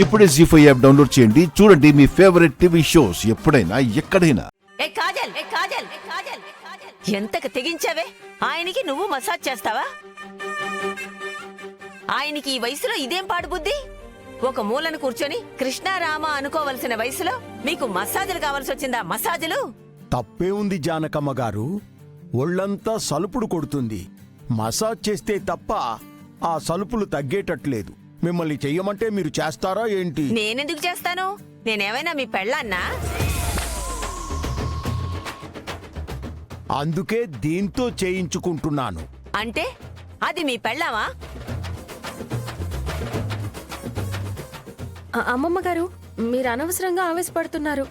ఇప్పుడే జీ5 app download చేయండి. చూడండి మీ ఫేవరెట్ టీవీ షోస్ ఎప్పుడైనా ఎక్కడైనా. ఎంతకు తెగించావే? ఆయనకి నువ్వు మసాజ్ చేస్తావా? ఆయనకి ఈ వయసులో ఇదేం పాడుబుద్ధి? ఒక మూలను కూర్చొని కృష్ణారామ అనుకోవలసిన వయసులో మీకు మసాజులు కావాల్సి వచ్చిందా? మసాజులు తప్పే ఉంది జానకమ్మ గారు. ఒళ్ళంతా సలుపుడు కొడుతుంది. మసాజ్ చేస్తే తప్ప ఆ సలుపులు తగ్గేటట్లేదు. మిమ్మల్ని చెయ్యమంటే మీరు చేస్తారా ఏంటి? నేనెందుకు చేస్తాను? నేనేమైనా మీ పెళ్ళాన్నా? అందుకే దీంతో చేయించుకుంటున్నాను. అంటే అది మీ పెళ్ళామా? అమ్మమ్మ గారు, మీరు అనవసరంగా ఆవేశపడుతున్నారు.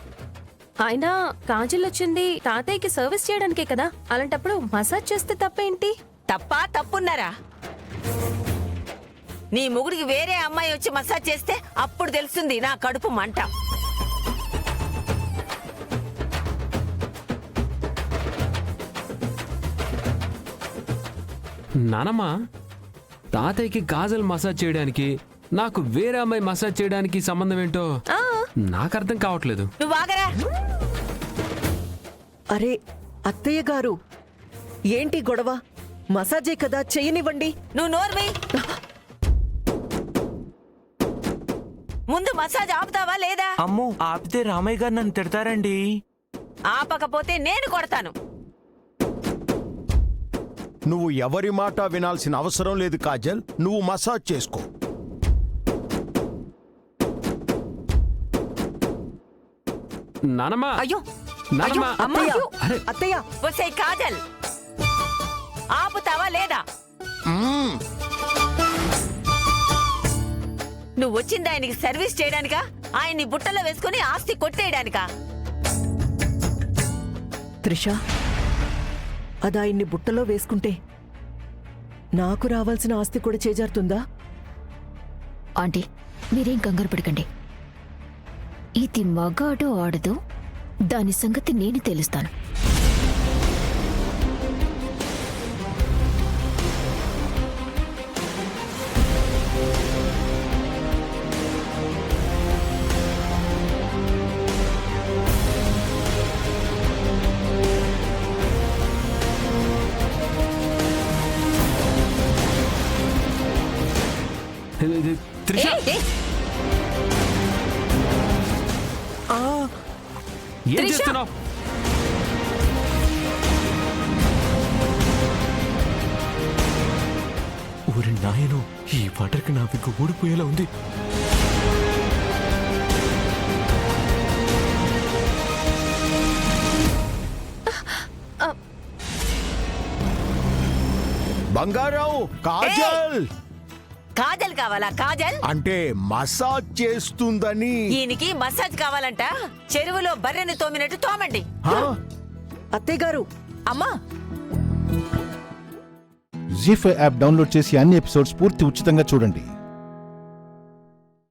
అయినా కాజల్ వచ్చింది తాతయ్యకి సర్వీస్ చేయడానికే కదా. అలాంటప్పుడు మసాజ్ చేస్తే తప్పేంటి? తప్పున్నారా? నీ మొగుడికి వేరే అమ్మాయి వచ్చి మసాజ్ చేస్తే అప్పుడు తెలుస్తుంది నా కడుపు మంట. నానమ్మ, తాతయ్యకి కాజల్ మసాజ్ చేయడానికి నాకు వేరే అమ్మాయి మసాజ్ చేయడానికి సంబంధం ఏంటో నాకు అర్థం కావట్లేదు. నువ్వు ఆగరా? అరే అత్తయ్య గారు, ఏంటి గొడవ? మసాజే కదా, చెయ్యనివ్వండి. నువ్వు నోర్వి. ముందు మసాజ్ ఆపుతావా లేదా? అమ్మో, ఆపితే రామయ్య గారు నన్ను తిడతారండి. ఆపకపోతే నేను కొడతాను. నువ్వు ఎవరి మాట వినాల్సిన అవసరం లేదు కాజల్. నువ్వు మసాజ్ చేసుకో. నానమ్మ, అయ్యో నానమ్మ, అత్తయ్య, అరే, అత్తయ్య, ఒసేయ్ కాజల్, ఆపుతావా లేదా? నువ్వు వచ్చింది ఆయనకి సర్వీస్ చేయడానికా? ఆయన్ని బుట్టలో వేసుకుని ఆస్తి కొట్టేయడానికా? త్రిష, అదాయన్ని బుట్టలో వేసుకుంటే నాకు రావాల్సిన ఆస్తి కూడా చేజారుతుందా? ఆంటీ, మీరేం కంగారు పడకండి. ఇది మగాడో ఆడదో దాని సంగతి నేను తెలుస్తాను. త్రిష, ఏం చేస్తున్నావు? ఊరి నాయను, ఈ వాటర్కి నా విగ్గు ఊడిపోయేలా ఉంది. బంగారం, కాజల్ కాజల్ కావాలా? కాజల్ అంటే మసాజ్ చేస్తుందని. ఈయనకి మసాజ్ కావాలంట. చెరువులో బర్రెని తోమినట్టు తోమండి. అత్తయ్య గారు, అమ్మా, జీ5 యాప్ డౌన్లోడ్ చేసి అన్ని ఎపిసోడ్స్ పూర్తి ఉచితంగా చూడండి.